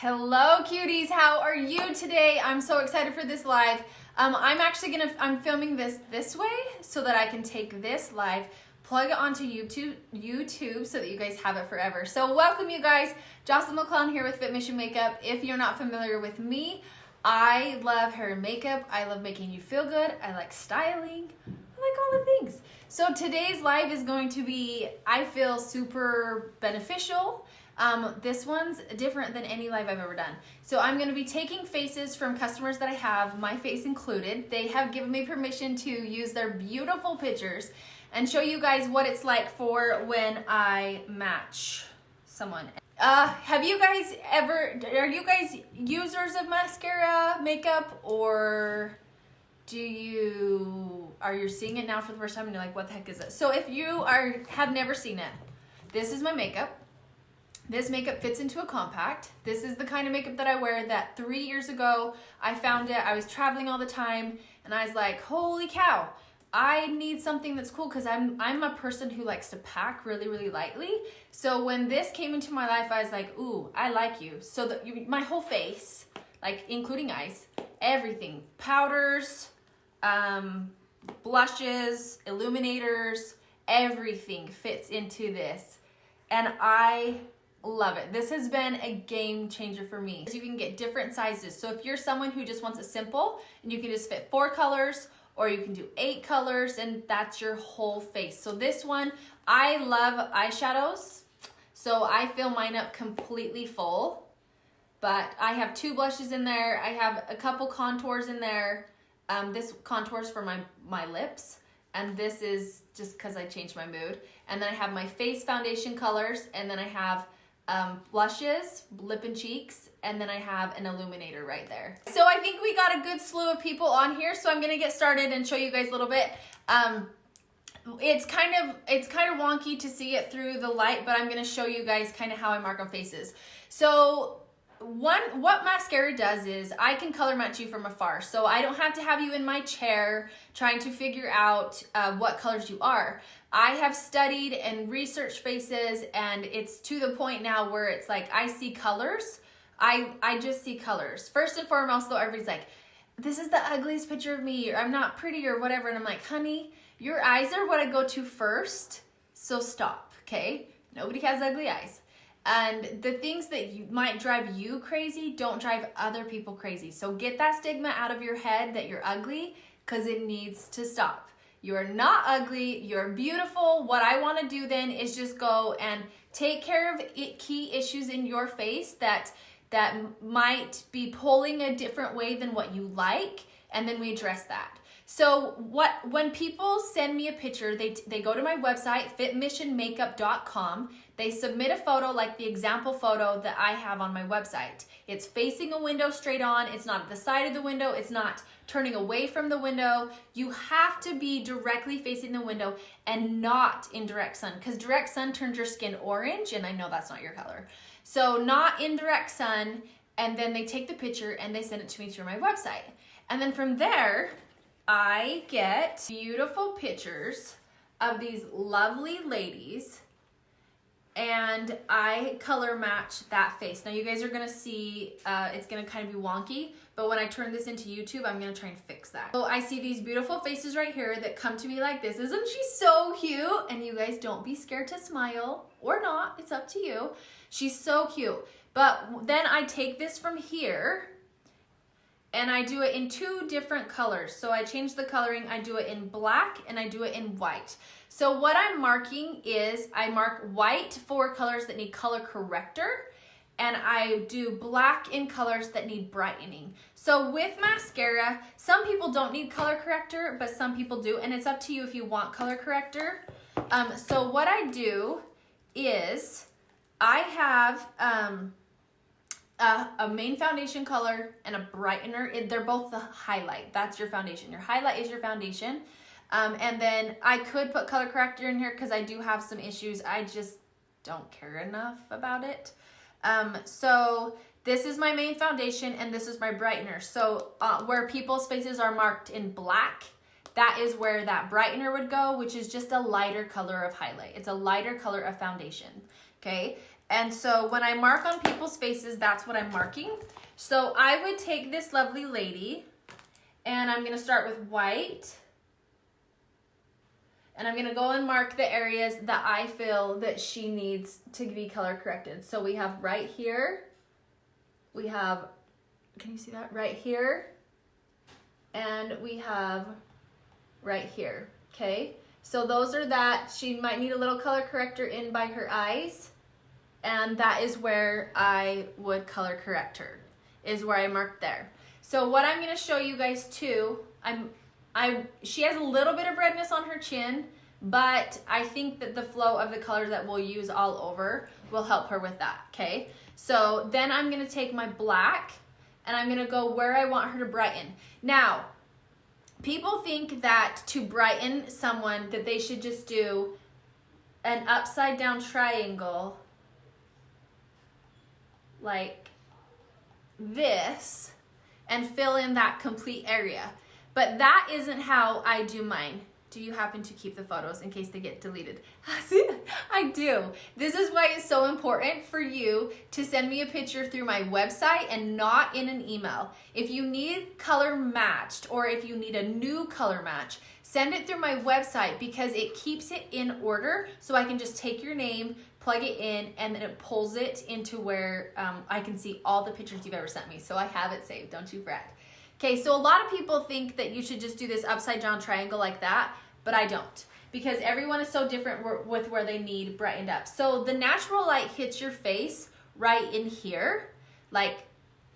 Hello cuties, how are you today? I'm so excited for this live. I'm filming this way so that I can take this live, plug it onto YouTube so that you guys have it forever. So welcome you guys, Jocelyn McClellan here with Fit Mission Makeup. If you're not familiar with me, I love hair and makeup. I love making you feel good. I like styling. I like all the things. So today's live is going to be, I feel, super beneficial. This one's different than any live I've ever done. So I'm going to be taking faces from customers that I have, my face included. They have given me permission to use their beautiful pictures and show you guys what it's like for when I match someone. Have you guys ever, are you guys users of mascara makeup, or are you seeing it now for the first time and you're like, what the heck is this? So if you have never seen it, this is my makeup. This makeup fits into a compact. This is the kind of makeup that I wear that 3 years ago, I found it. I was traveling all the time and I was like, holy cow, I need something that's cool because I'm a person who likes to pack really, really lightly. So when this came into my life, I was like, ooh, I like you. So my whole face, like including eyes, everything, powders, blushes, illuminators, everything fits into this. And I love it. This has been a game changer for me. You can get different sizes. So if you're someone who just wants it simple and you can just fit 4 colors, or you can do 8 colors and that's your whole face. So this one, I love eyeshadows. So I fill mine up completely full, but I have 2 blushes in there. I have a couple contours in there. This contours for my lips. And this is just because I changed my mood. And then I have my face foundation colors, and then I have blushes, lip and cheeks, and then I have an illuminator right there. So I think we got a good slew of people on here, so I'm gonna get started and show you guys a little bit. It's kind of wonky to see it through the light, but I'm gonna show you guys kind of how I mark on faces. So what mascara does is I can color match you from afar. So I don't have to have you in my chair trying to figure out what colors you are. I have studied and researched faces, and it's to the point now where it's like I see colors. I just see colors. First and foremost though, everybody's like, this is the ugliest picture of me, or I'm not pretty, or whatever. And I'm like, honey, your eyes are what I go to first. So stop, okay? Nobody has ugly eyes. And the things that might drive you crazy don't drive other people crazy. So get that stigma out of your head that you're ugly, because it needs to stop. You're not ugly, you're beautiful. What I want to do then is just go and take care of key issues in your face that might be pulling a different way than what you like, and then we address that. So when people send me a picture, they go to my website, fitmissionmakeup.com. They submit a photo like the example photo that I have on my website. It's facing a window straight on. It's not at the side of the window. It's not turning away from the window. You have to be directly facing the window and not in direct sun, because direct sun turns your skin orange, and I know that's not your color. So not in direct sun, and then they take the picture and they send it to me through my website. And then from there, I get beautiful pictures of these lovely ladies, and I color match that face. Now you guys are gonna see, it's gonna kind of be wonky, but when I turn this into YouTube, I'm gonna try and fix that. So I see these beautiful faces right here that come to me like this. Isn't she so cute? And you guys, don't be scared to smile, or not, it's up to you. She's so cute. But then I take this from here, and I do it in 2 different colors. So I change the coloring. I do it in black and I do it in white. So what I'm marking is I mark white for colors that need color corrector, and I do black in colors that need brightening. So with mascara, some people don't need color corrector, but some people do, and it's up to you if you want color corrector. So what I do is I have a main foundation color and a brightener. They're both the highlight. That's your foundation. Your highlight is your foundation. And then I could put color corrector in here because I do have some issues. I just don't care enough about it. So this is my main foundation and this is my brightener. So where people's faces are marked in black, that is where that brightener would go, which is just a lighter color of highlight. It's a lighter color of foundation, okay? And so when I mark on people's faces, that's what I'm marking. So I would take this lovely lady, and I'm gonna start with white. And I'm gonna go and mark the areas that I feel that she needs to be color corrected. So we have right here, we have, can you see that? Right here, and we have right here, okay? So those are that. She might need a little color corrector in by her eyes, and that is where I would color correct her, is where I marked there. So what I'm gonna show you guys too, she has a little bit of redness on her chin, but I think that the flow of the colors that we'll use all over will help her with that, okay? So then I'm gonna take my black and I'm gonna go where I want her to brighten. Now, people think that to brighten someone that they should just do an upside down triangle like this and fill in that complete area. But that isn't how I do mine. Do you happen to keep the photos in case they get deleted? I do. This is why it's so important for you to send me a picture through my website and not in an email. If you need color matched or if you need a new color match, send it through my website because it keeps it in order so I can just take your name, plug it in, and then it pulls it into where I can see all the pictures you've ever sent me. So I have it saved, don't you fret. Okay, so a lot of people think that you should just do this upside down triangle like that, but I don't, because everyone is so different with where they need brightened up. So the natural light hits your face right in here, like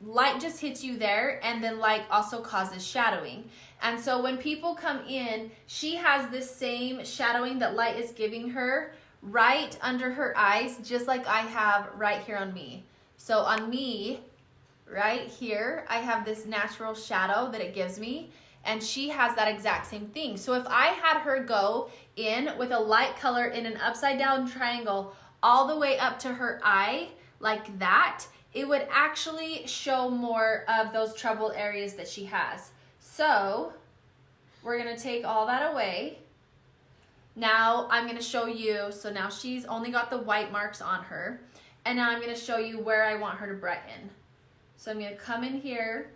light just hits you there, and then light also causes shadowing. And so when people come in, she has this same shadowing that light is giving her right under her eyes, just like I have right here on me. So on me, right here, I have this natural shadow that it gives me, and she has that exact same thing. So if I had her go in with a light color in an upside down triangle all the way up to her eye like that, it would actually show more of those troubled areas that she has. So we're gonna take all that away. Now I'm gonna show you, so now she's only got the white marks on her, and now I'm gonna show you where I want her to brighten. So I'm gonna come in here,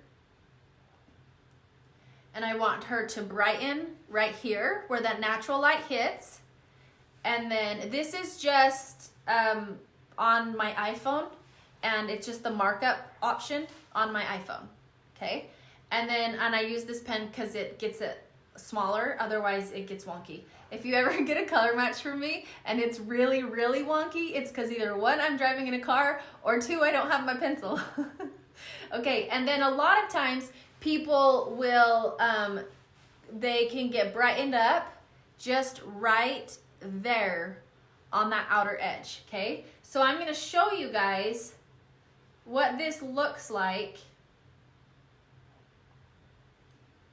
and I want her to brighten right here where that natural light hits. And then this is just on my iPhone, and it's just the markup option on my iPhone, okay? And I use this pen because it gets it smaller, otherwise it gets wonky. If you ever get a color match from me and it's really, really wonky, it's because either one, I'm driving in a car, or two, I don't have my pencil. Okay, and then a lot of times people will, they can get brightened up just right there on that outer edge, okay? So I'm gonna show you guys what this looks like,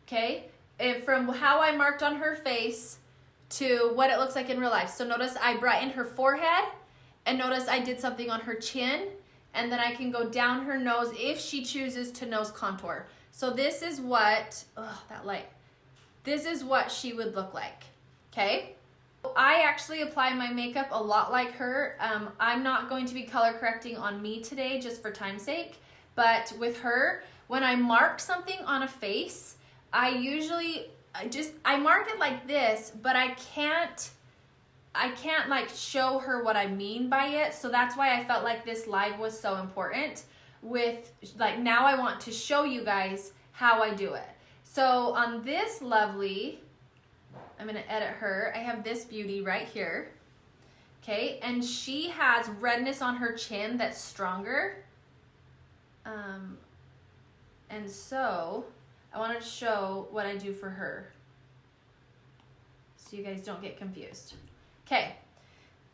okay? From how I marked on her face to what it looks like in real life. So notice I brightened her forehead, and notice I did something on her chin, and then I can go down her nose if she chooses to nose contour. So this is what, oh, that light. This is what she would look like, okay? I actually apply my makeup a lot like her. I'm not going to be color correcting on me today just for time's sake, but with her, when I mark something on a face, I usually I mark it like this, but I can't like show her what I mean by it. So that's why I felt like this live was so important with, like, now I want to show you guys how I do it. So on this lovely, I'm gonna edit her. I have this beauty right here, okay? And she has redness on her chin that's stronger. And so I wanted to show what I do for her so you guys don't get confused. Okay,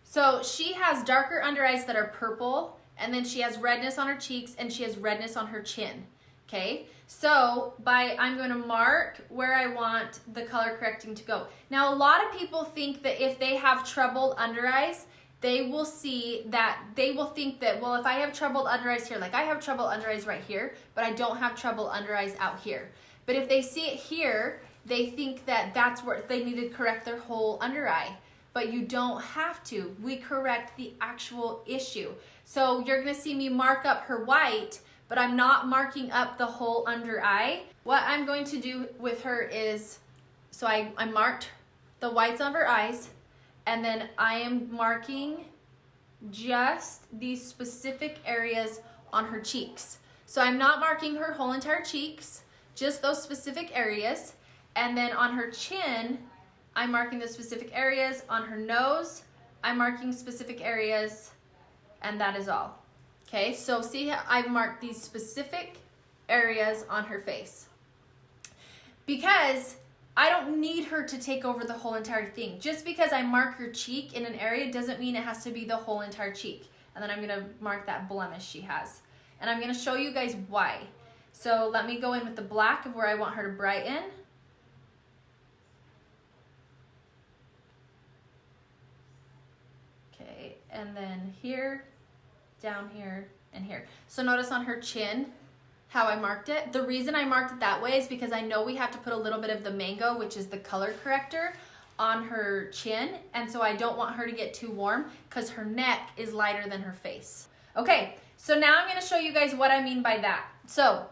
so she has darker under eyes that are purple, and then she has redness on her cheeks, and she has redness on her chin, okay? So I'm going to mark where I want the color correcting to go. Now, a lot of people think that if they have troubled under eyes, they will think that, well, if I have troubled under eyes here, like I have troubled under eyes right here, but I don't have troubled under eyes out here. But if they see it here, they think that that's where they need to correct their whole under eye. but you don't have to. We correct the actual issue. So you're gonna see me mark up her white, but I'm not marking up the whole under eye. What I'm going to do with her is, so I marked the whites of her eyes, and then I am marking just these specific areas on her cheeks. So I'm not marking her whole entire cheeks, just those specific areas. And then on her chin, I'm marking the specific areas. On her nose, I'm marking specific areas, and that is all. Okay, so see how I've marked these specific areas on her face. Because I don't need her to take over the whole entire thing. Just because I mark her cheek in an area doesn't mean it has to be the whole entire cheek. And then I'm gonna mark that blemish she has. And I'm gonna show you guys why. So let me go in with the black of where I want her to brighten. Okay, and then here, down here, and here. So notice on her chin how I marked it. The reason I marked it that way is because I know we have to put a little bit of the mango, which is the color corrector, on her chin, and so I don't want her to get too warm because her neck is lighter than her face. Okay, so now I'm gonna show you guys what I mean by that. So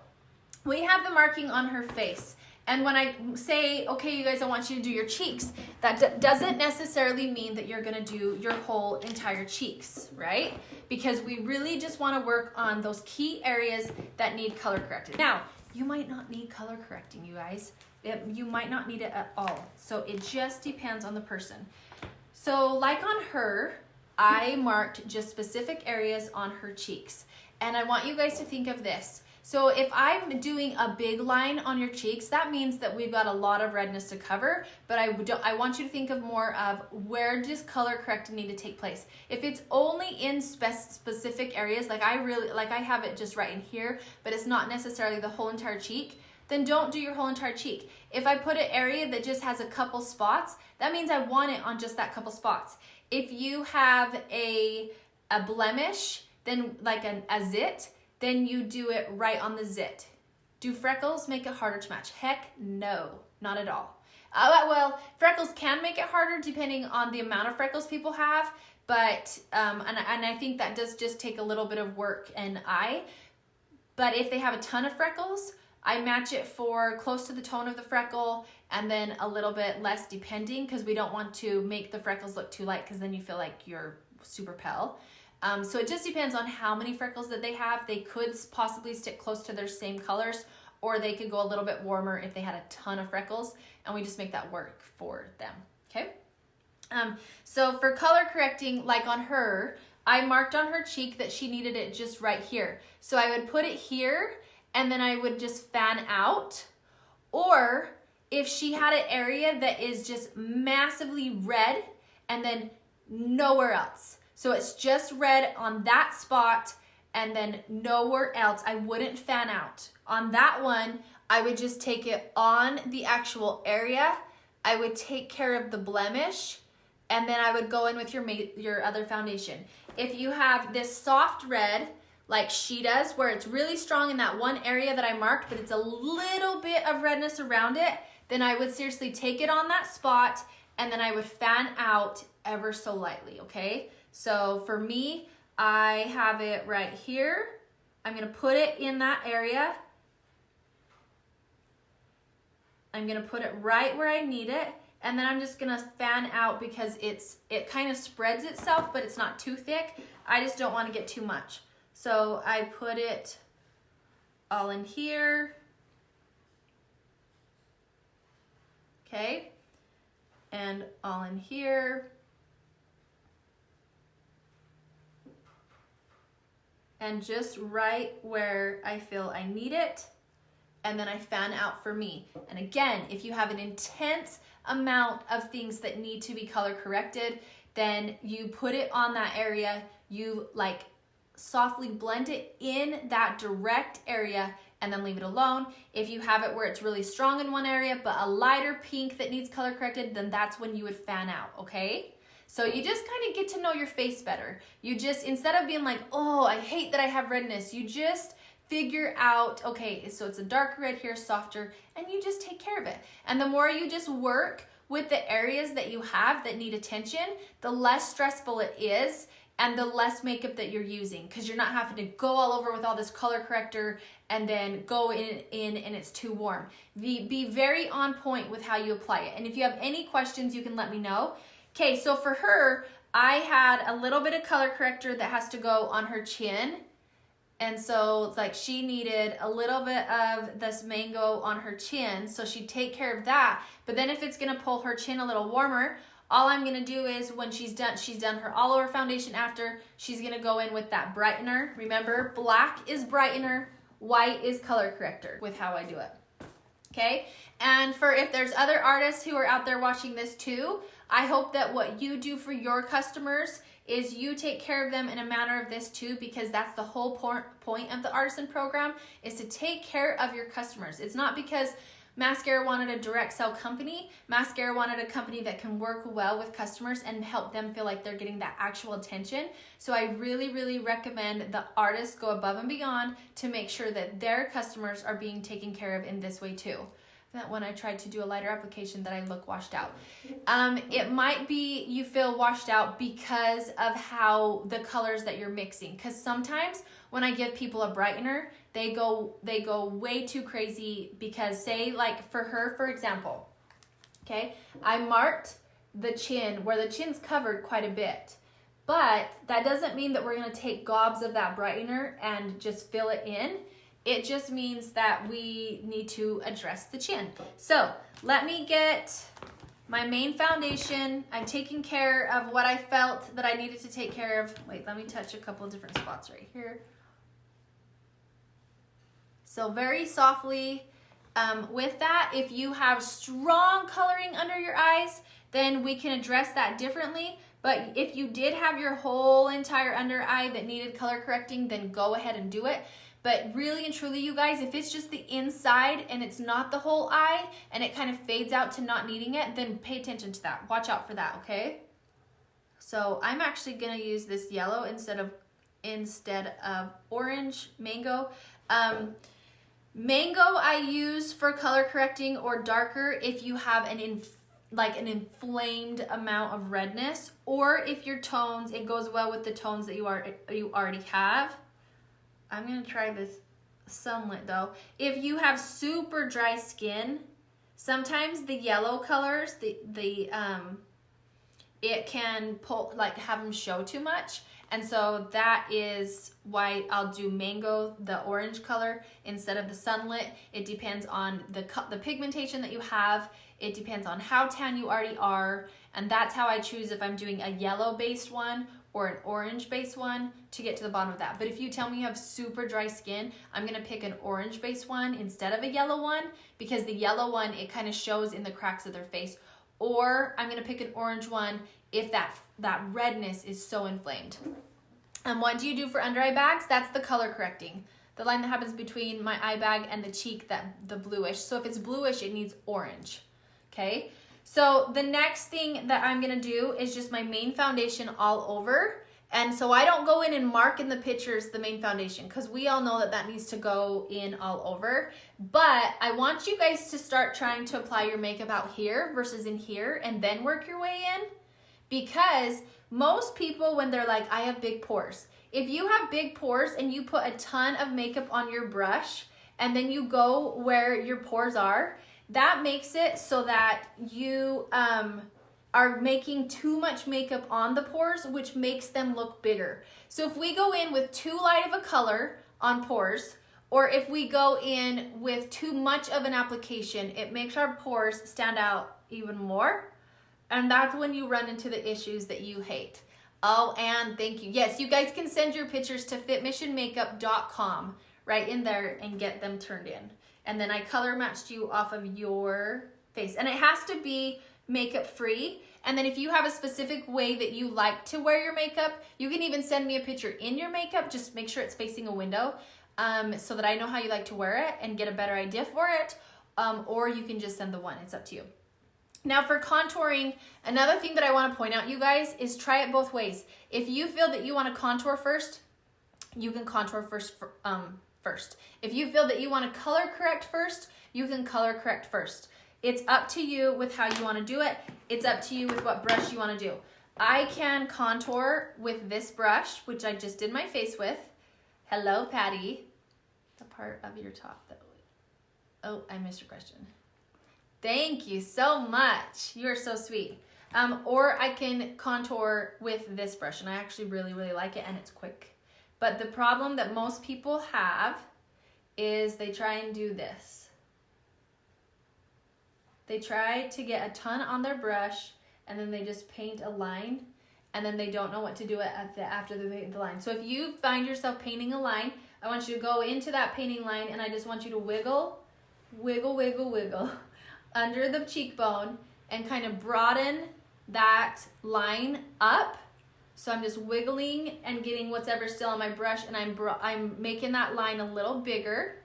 we have the marking on her face, and when I say, okay, you guys, I want you to do your cheeks, that doesn't necessarily mean that you're gonna do your whole entire cheeks, right? Because we really just wanna work on those key areas that need color corrected. Now, you might not need color correcting, you guys. You might not need it at all. So it just depends on the person. So like on her, I marked just specific areas on her cheeks. And I want you guys to think of this. So if I'm doing a big line on your cheeks, that means that we've got a lot of redness to cover, but I want you to think of more of where does color correcting need to take place. If it's only in specific areas, like I have it just right in here, but it's not necessarily the whole entire cheek, then don't do your whole entire cheek. If I put an area that just has a couple spots, that means I want it on just that couple spots. If you have a blemish, then like a zit, then you do it right on the zit. Do freckles make it harder to match? Heck no, not at all. Well, freckles can make it harder depending on the amount of freckles people have, but and I think that does just take a little bit of work and eye. But if they have a ton of freckles, I match it for close to the tone of the freckle and then a little bit less depending, because we don't want to make the freckles look too light because then you feel like you're super pale. So it just depends on how many freckles that they have. They could possibly stick close to their same colors, or they could go a little bit warmer if they had a ton of freckles, and we just make that work for them, okay? So for color correcting, like on her, I marked on her cheek that she needed it just right here. So I would put it here, and then I would just fan out. Or if she had an area that is just massively red and then nowhere else, so it's just red on that spot and then nowhere else, I wouldn't fan out. On that one, I would just take it on the actual area. I would take care of the blemish, and then I would go in with your other foundation. If you have this soft red, like she does, where it's really strong in that one area that I marked, but it's a little bit of redness around it, then I would seriously take it on that spot, and then I would fan out ever so lightly, okay? So for me, I have it right here. I'm gonna put it in that area. I'm gonna put it right where I need it, and then I'm just gonna fan out because it kind of spreads itself, but it's not too thick. I just don't wanna get too much. So I put it all in here, okay? And all in here. And just right where I feel I need it, and then I fan out for me. And again, if you have an intense amount of things that need to be color corrected, then you put it on that area, you like softly blend it in that direct area and then leave it alone. If you have it where it's really strong in one area but a lighter pink that needs color corrected, then that's when you would fan out, okay? So you just kind of get to know your face better. You just, instead of being like, oh, I hate that I have redness, you just figure out, okay, so it's a darker red here, softer, and you just take care of it. And the more you just work with the areas that you have that need attention, the less stressful it is and the less makeup that you're using, because you're not having to go all over with all this color corrector and then go in and it's too warm. Be very on point with how you apply it. And if you have any questions, you can let me know. Okay, so for her, I had a little bit of color corrector that has to go on her chin. And so like she needed a little bit of this mango on her chin, so she'd take care of that. But then if it's gonna pull her chin a little warmer, all I'm gonna do is when she's done her all over foundation after, she's gonna go in with that brightener. Remember, black is brightener, white is color corrector with how I do it. Okay, and for if there's other artists who are out there watching this too, I hope that what you do for your customers is you take care of them in a manner of this too, because that's the whole point of the artisan program, is to take care of your customers. It's not because Maskcara wanted a direct sell company. Maskcara wanted a company that can work well with customers and help them feel like they're getting that actual attention. So I really, really recommend the artists go above and beyond to make sure that their customers are being taken care of in this way too. That when I tried to do a lighter application that I look washed out. It might be you feel washed out because of how the colors that you're mixing. Because sometimes when I give people a brightener, they go way too crazy, because say like for her, for example, okay, I marked the chin where the chin's covered quite a bit. But that doesn't mean that we're gonna take gobs of that brightener and just fill it in. It just means that we need to address the chin. So let me get my main foundation. I'm taking care of what I felt that I needed to take care of. Wait, let me touch a couple of different spots right here. So very softly. With that, if you have strong coloring under your eyes, then we can address that differently. But if you did have your whole entire under eye that needed color correcting, then go ahead and do it. But really and truly, you guys, if it's just the inside and it's not the whole eye and it kind of fades out to not needing it, then pay attention to that. Watch out for that, okay? So I'm actually gonna use this yellow instead of orange mango. Mango I use for color correcting, or darker if you have an inflamed amount of redness, or if your tones, it goes well with the tones that you already have. I'm gonna try this sunlit though. If you have super dry skin, sometimes the yellow colors, it can pull, like have them show too much. And so that is why I'll do mango, the orange color, instead of the sunlit. It depends on the pigmentation that you have. It depends on how tan you already are. And that's how I choose if I'm doing a yellow based one or an orange based one to get to the bottom of that. But if you tell me you have super dry skin, I'm gonna pick an orange based one instead of a yellow one, because the yellow one, it kind of shows in the cracks of their face. Or I'm gonna pick an orange one if that redness is so inflamed. And what do you do for under eye bags? That's the color correcting. The line that happens between my eye bag and the cheek, the bluish. So if it's bluish, it needs orange, okay? So the next thing that I'm gonna do is just my main foundation all over. And so I don't go in and mark in the pictures the main foundation, because we all know that needs to go in all over. But I want you guys to start trying to apply your makeup out here versus in here, and then work your way in. Because most people, when they're like, I have big pores. If you have big pores and you put a ton of makeup on your brush and then you go where your pores are, that makes it so that you are making too much makeup on the pores, which makes them look bigger. So if we go in with too light of a color on pores, or if we go in with too much of an application, it makes our pores stand out even more. And that's when you run into the issues that you hate. Oh, and thank you. Yes, you guys can send your pictures to fitmissionmakeup.com right in there and get them turned in. And then I color matched you off of your face. And it has to be makeup free. And then if you have a specific way that you like to wear your makeup, you can even send me a picture in your makeup. Just make sure it's facing a window so that I know how you like to wear it and get a better idea for it. Or you can just send the one. It's up to you. Now for contouring, another thing that I want to point out, you guys, is try it both ways. If you feel that you want to contour first, you can contour first. If you feel that you want to color correct first, you can color correct first. It's up to you with how you want to do it. It's up to you with what brush you want to do. I can contour with this brush, which I just did my face with. Hello, Patty. The part of your top that... Oh, I missed your question. Thank you so much. You are so sweet. Or I can contour with this brush, and I actually really, really like it, and it's quick. But the problem that most people have is they try and do this. They try to get a ton on their brush, and then they just paint a line, and then they don't know what to do after they paint the line. So if you find yourself painting a line, I want you to go into that painting line, and I just want you to wiggle, wiggle, wiggle, wiggle under the cheekbone and kind of broaden that line up. So I'm just wiggling and getting whatever still on my brush, and I'm making that line a little bigger.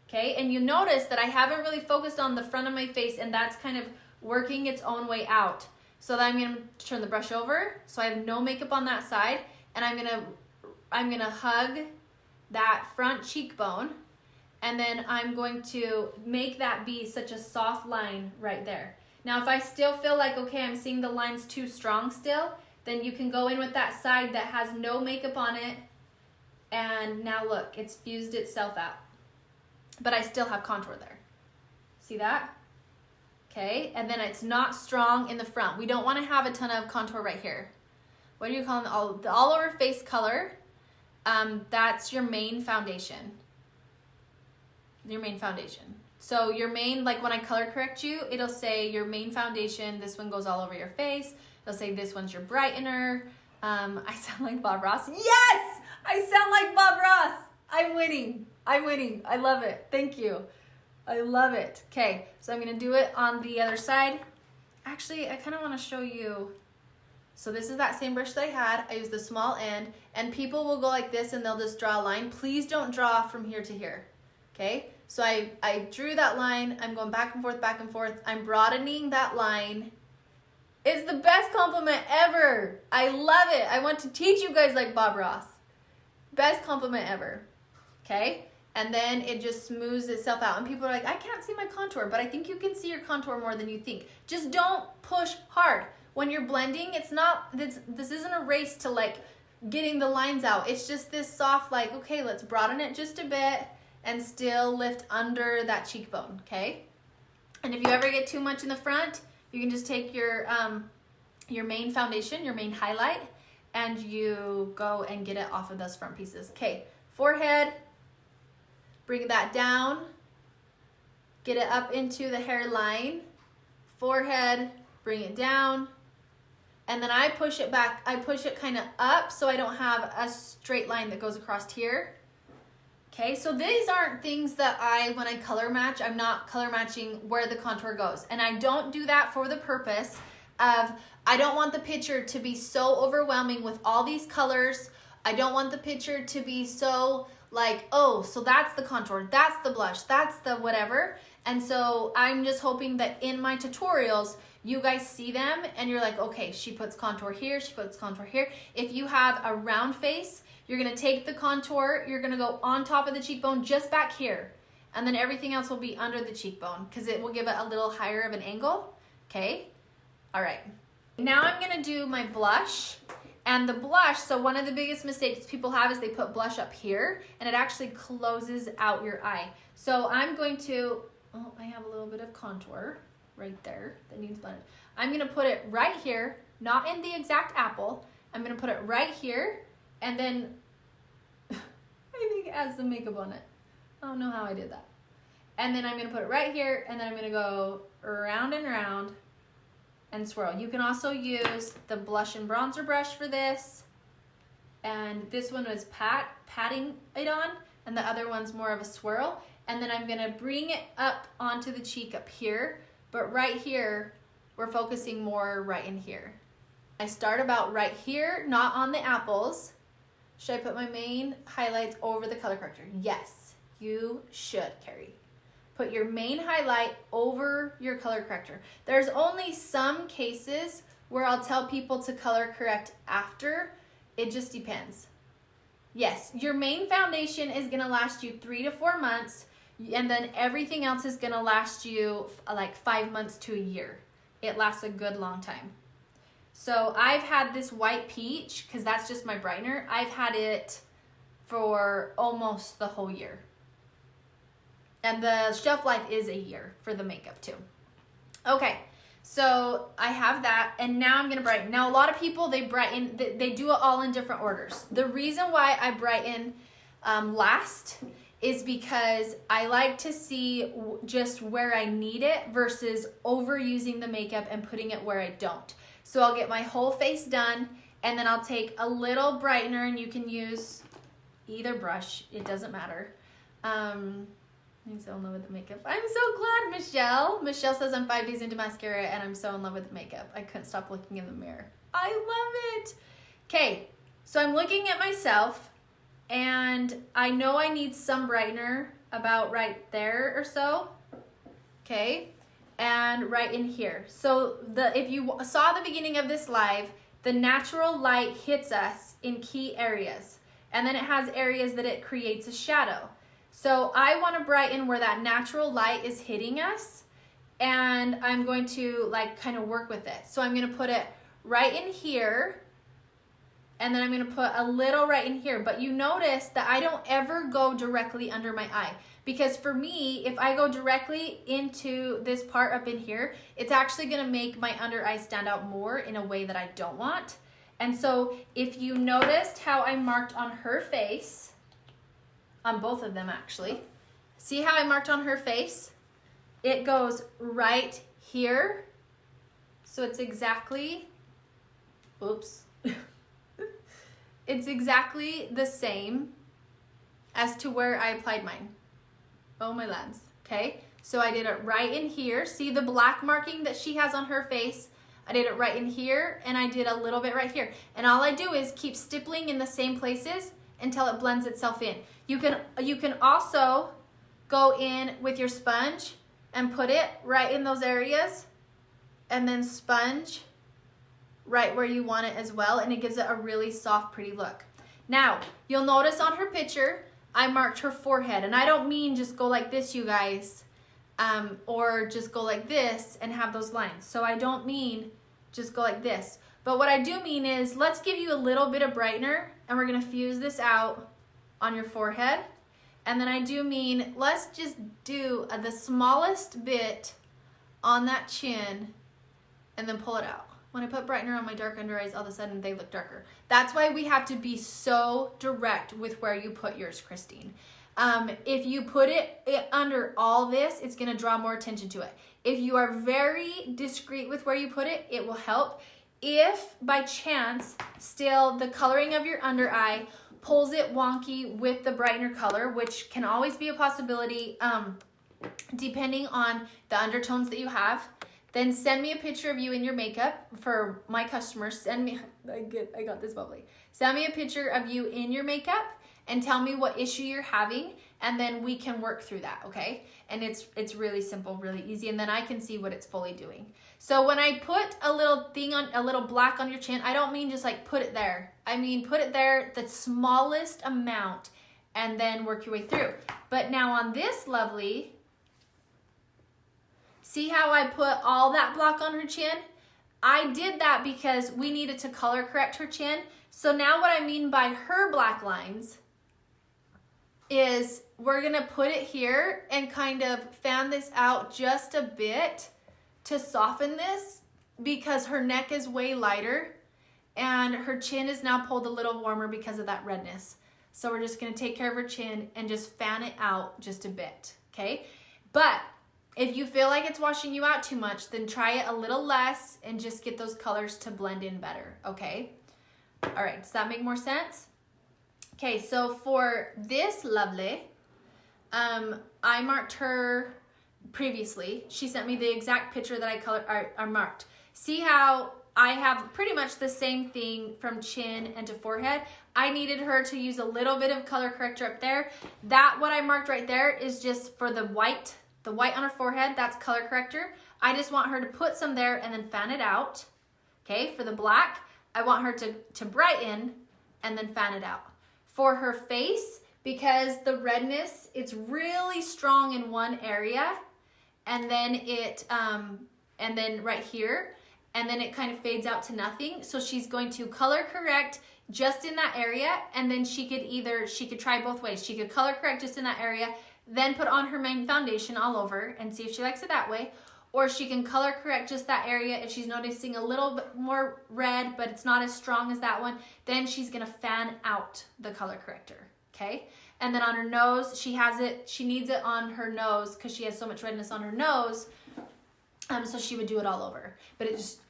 Okay, and you notice that I haven't really focused on the front of my face, and that's kind of working its own way out. So then I'm gonna turn the brush over, so I have no makeup on that side, and I'm gonna hug that front cheekbone, and then I'm going to make that be such a soft line right there. Now, if I still feel like, okay, I'm seeing the lines too strong still, then you can go in with that side that has no makeup on it, and now look, it's fused itself out. But I still have contour there. See that? Okay, and then it's not strong in the front. We don't want to have a ton of contour right here. What do you call them? The all over face color. That's your main foundation. Your main foundation. So your main, like when I color correct you, it'll say your main foundation, this one goes all over your face. It'll say this one's your brightener. I sound like Bob Ross. Yes! I sound like Bob Ross. I'm winning. I'm winning. I love it. Thank you. I love it. Okay, so I'm gonna do it on the other side. Actually, I kind of want to show you. So this is that same brush that I had. I use the small end, and people will go like this and they'll just draw a line. Please don't draw from here to here. Okay, so I drew that line. I'm going back and forth, back and forth. I'm broadening that line. It's the best compliment ever. I love it. I want to teach you guys like Bob Ross. Best compliment ever. Okay, and then it just smooths itself out. And people are like, I can't see my contour, but I think you can see your contour more than you think. Just don't push hard. When you're blending, it's not, this isn't a race to like getting the lines out. It's just this soft like, okay, let's broaden it just a bit and still lift under that cheekbone, okay? And if you ever get too much in the front, you can just take your main foundation, your main highlight, and you go and get it off of those front pieces. Okay, forehead, bring that down, get it up into the hairline, forehead, bring it down, and then I push it back, I push it kind of up so I don't have a straight line that goes across here. Okay, so these aren't things that when I color match, I'm not color matching where the contour goes. And I don't do that for the purpose of, I don't want the picture to be so overwhelming with all these colors. I don't want the picture to be so like, oh, so that's the contour, that's the blush, that's the whatever. And so I'm just hoping that in my tutorials, you guys see them and you're like, okay, she puts contour here, she puts contour here. If you have a round face, you're gonna take the contour, you're gonna go on top of the cheekbone just back here. And then everything else will be under the cheekbone because it will give it a little higher of an angle, okay? All right, now I'm gonna do my blush. And the blush, so one of the biggest mistakes people have is they put blush up here and it actually closes out your eye. So I'm going to, oh, I have a little bit of contour right there that needs blended. I'm gonna put it right here, not in the exact apple. I'm gonna put it right here, and then I think it has some makeup on it. I don't know how I did that. And then I'm gonna put it right here, and then I'm gonna go round and round and swirl. You can also use the blush and bronzer brush for this. And this one was patting it on, and the other one's more of a swirl. And then I'm gonna bring it up onto the cheek up here, but right here, we're focusing more right in here. I start about right here, not on the apples. Should I put my main highlights over the color corrector? Yes, you should, Carrie. Put your main highlight over your color corrector. There's only some cases where I'll tell people to color correct after. It just depends. Yes, your main foundation is gonna last you 3 to 4 months. And then everything else is gonna last you like 5 months to a year. It lasts a good long time. So I've had this white peach, because that's just my brightener. I've had it for almost the whole year. And the shelf life is a year for the makeup too. Okay, so I have that, and now I'm gonna brighten. Now a lot of people, they brighten, they do it all in different orders. The reason why I brighten last is because I like to see just where I need it versus overusing the makeup and putting it where I don't. So I'll get my whole face done, and then I'll take a little brightener, and you can use either brush, it doesn't matter. I'm so in love with the makeup. I'm so glad, Michelle. Michelle says I'm 5 days into mascara and I'm so in love with the makeup. I couldn't stop looking in the mirror. I love it. Okay, so I'm looking at myself, and I know I need some brightener about right there or so. Okay, and right in here. So if you saw the beginning of this live, the natural light hits us in key areas, and then it has areas that it creates a shadow. So I want to brighten where that natural light is hitting us, and I'm going to like kind of work with it. So I'm going to put it right in here, and then I'm going to put a little right in here. But you notice that I don't ever go directly under my eye, because for me, if I go directly into this part up in here, it's actually going to make my under eye stand out more in a way that I don't want. And so if you noticed how I marked on her face, on both of them actually, see how I marked on her face? It goes right here. So it's exactly, oops. It's exactly the same as to where I applied mine. Oh my lads, okay? So I did it right in here. See the black marking that she has on her face? I did it right in here, and I did a little bit right here. And all I do is keep stippling in the same places until it blends itself in. You can also go in with your sponge and put it right in those areas, and then sponge right where you want it as well, and it gives it a really soft, pretty look. Now, you'll notice on her picture, I marked her forehead, and I don't mean just go like this, you guys, or just go like this and have those lines. So I don't mean just go like this. But what I do mean is, let's give you a little bit of brightener, and we're gonna fuse this out on your forehead. And then I do mean, let's just do the smallest bit on that chin and then pull it out. When I put brightener on my dark under eyes, all of a sudden they look darker. That's why we have to be so direct with where you put yours, Christine. If you put it under all this, it's gonna draw more attention to it. If you are very discreet with where you put it, it will help. If by chance still the coloring of your under eye pulls it wonky with the brightener color, which can always be a possibility depending on the undertones that you have, then send me a picture of you in your makeup. For my customers, send me, I got this bubbly. Send me a picture of you in your makeup and tell me what issue you're having, and then we can work through that, okay? And it's really simple, really easy, and then I can see what it's fully doing. So when I put a little thing on, a little black on your chin, I don't mean just like put it there. I mean put it there the smallest amount and then work your way through. But now on this lovely, see how I put all that block on her chin? I did that because we needed to color correct her chin. So now what I mean by her black lines is we're gonna put it here and kind of fan this out just a bit to soften this, because her neck is way lighter and her chin is now pulled a little warmer because of that redness. So we're just gonna take care of her chin and just fan it out just a bit, okay? But if you feel like it's washing you out too much, then try it a little less and just get those colors to blend in better, okay? All right, does that make more sense? Okay, so for this lovely, I marked her previously. She sent me the exact picture that I marked. See how I have pretty much the same thing from chin and to forehead. I needed her to use a little bit of color corrector up there. That, what I marked right there, is just for the white on her forehead. That's color corrector. I just want her to put some there and then fan it out. Okay, for the black, I want her to brighten and then fan it out. For her face, because the redness, it's really strong in one area, and then and then right here, and then it kind of fades out to nothing. So she's going to color correct just in that area, and then she could try both ways. She could color correct just in that area, then put on her main foundation all over and see if she likes it that way. Or she can color correct just that area. If she's noticing a little bit more red, but it's not as strong as that one, then she's gonna fan out the color corrector, okay? And then on her nose, she needs it on her nose because she has so much redness on her nose, so she would do it all over. But it just,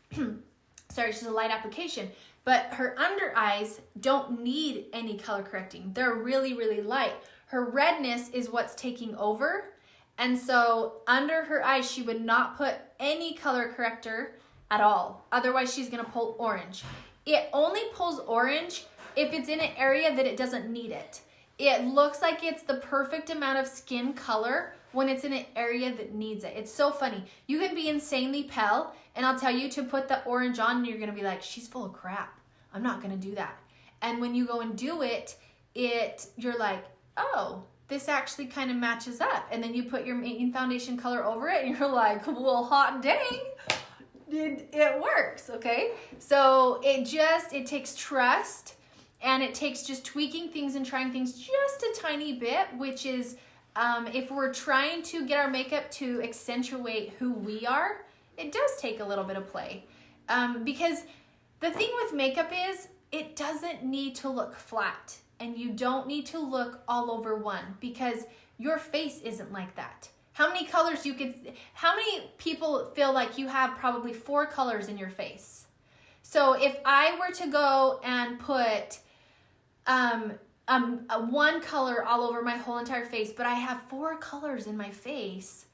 sorry, it's just a light application. But her under eyes don't need any color correcting. They're really, really light. Her redness is what's taking over. And so under her eyes, she would not put any color corrector at all. Otherwise, she's gonna pull orange. It only pulls orange if it's in an area that it doesn't need it. It looks like it's the perfect amount of skin color when it's in an area that needs it. It's so funny. You can be insanely pale, and I'll tell you to put the orange on, and you're gonna be like, she's full of crap. I'm not gonna do that. And when you go and do it, you're like, oh, this actually kind of matches up. And then you put your main foundation color over it and you're like, well, hot dang, it works, okay? So it takes trust, and it takes just tweaking things and trying things just a tiny bit, which is, if we're trying to get our makeup to accentuate who we are, it does take a little bit of play. Because the thing with makeup is, it doesn't need to look flat. And you don't need to look all over one, because your face isn't like that. How many colors how many people feel like you have probably 4 colors in your face? So if I were to go and put one color all over my whole entire face, but I have 4 colors in my face,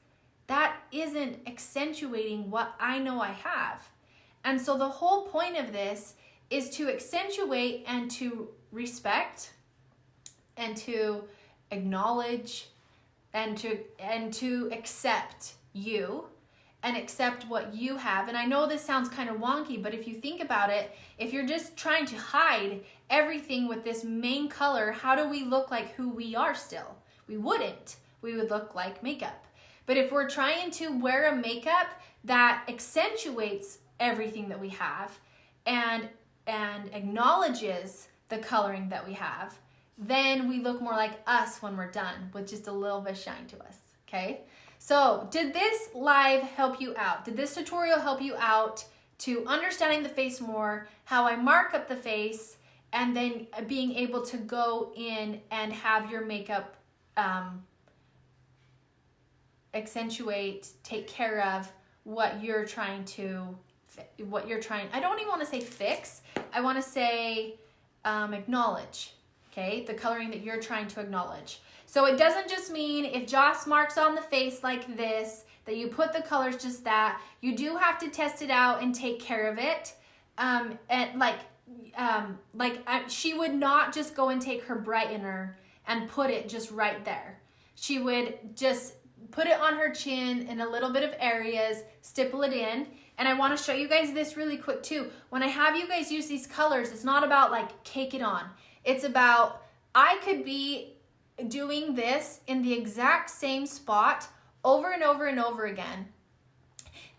that isn't accentuating what I know I have. And so the whole point of this is to accentuate and to respect and to acknowledge and to accept you and accept what you have. And I know this sounds kind of wonky, but if you think about it, if you're just trying to hide everything with this main color, how do we look like who we are still? We wouldn't. We would look like makeup. But if we're trying to wear a makeup that accentuates everything that we have and acknowledges the coloring that we have, then we look more like us when we're done with just a little bit of shine to us, okay? So did this live help you out? Did this tutorial help you out to understanding the face more, how I mark up the face, and then being able to go in and have your makeup accentuate, take care of what you're trying to, I don't even want to say fix, I want to say acknowledge. Okay, the coloring that you're trying to acknowledge. So it doesn't just mean if Joss marks on the face like this, that you put the colors just that. You do have to test it out and take care of it. She would not just go and take her brightener and put it just right there. She would just put it on her chin in a little bit of areas, stipple it in. And I want to show you guys this really quick too. When I have you guys use these colors, it's not about like cake it on. It's about, I could be doing this in the exact same spot over and over and over again.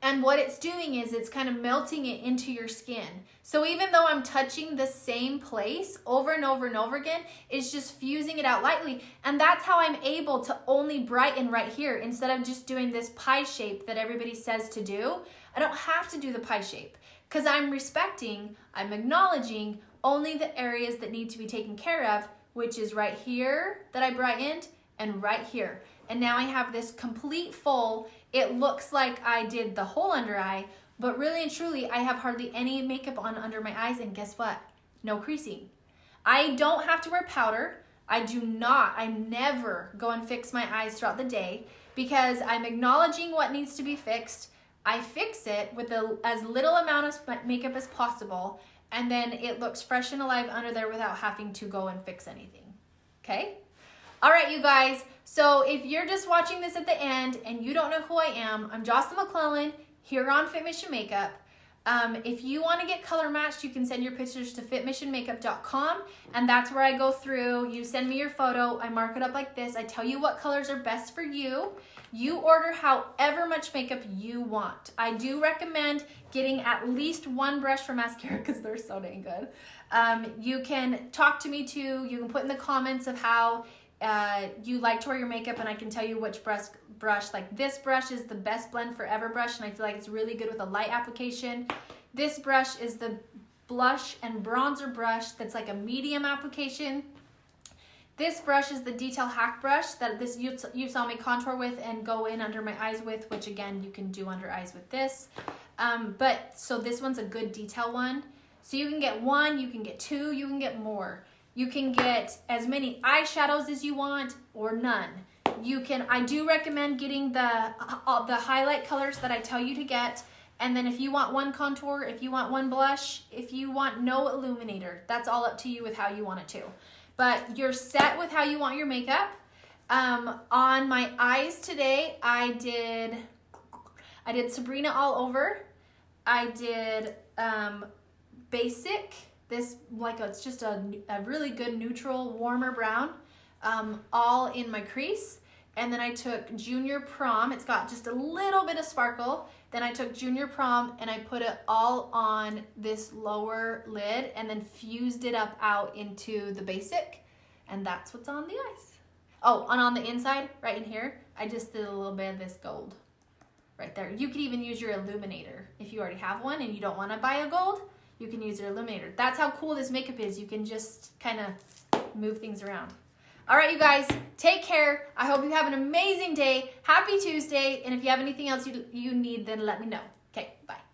And what it's doing is it's kind of melting it into your skin. So even though I'm touching the same place over and over and over again, it's just fusing it out lightly. And that's how I'm able to only brighten right here instead of just doing this pie shape that everybody says to do. I don't have to do the pie shape because I'm acknowledging only the areas that need to be taken care of, which is right here that I brightened and right here. And now I have this complete full. It looks like I did the whole under eye, but really and truly, I have hardly any makeup on under my eyes, and guess what? No creasing. I don't have to wear powder. I never go and fix my eyes throughout the day because I'm acknowledging what needs to be fixed. I fix it with as little amount of makeup as possible, and then it looks fresh and alive under there without having to go and fix anything, okay? All right, you guys, so if you're just watching this at the end and you don't know who I am, I'm Jocelyn McClellan here on Fit Mission Makeup. If you want to get color matched, you can send your pictures to fitmissionmakeup.com, and that's where I go through. You send me your photo, I mark it up like this, I tell you what colors are best for you. You order however much makeup you want. I do recommend getting at least one brush for mascara because they're so dang good. You can talk to me too. You can put in the comments of how you like to wear your makeup, and I can tell you which brush. Like this brush is the best blend forever brush, and I feel like it's really good with a light application. This brush is the blush and bronzer brush that's like a medium application. This brush is the Detail Hack brush that you saw me contour with and go in under my eyes with, which again, you can do under eyes with this. So this one's a good detail one. So you can get one, you can get two, you can get more. You can get as many eyeshadows as you want or none. I do recommend getting the highlight colors that I tell you to get. And then if you want one contour, if you want one blush, if you want no illuminator, that's all up to you with how you want it to. But you're set with how you want your makeup. On my eyes today, I did Sabrina all over. I did basic. This it's just a really good neutral warmer brown, all in my crease. And then I took Junior Prom. It's got just a little bit of sparkle. Then I took Junior Prom and I put it all on this lower lid and then fused it up out into the basic. And that's what's on the eyes. Oh, and on the inside, right in here, I just did a little bit of this gold right there. You could even use your illuminator. If you already have one and you don't want to buy a gold, you can use your illuminator. That's how cool this makeup is. You can just kind of move things around. All right, you guys, take care. I hope you have an amazing day. Happy Tuesday. And if you have anything else you need, then let me know. Okay, bye.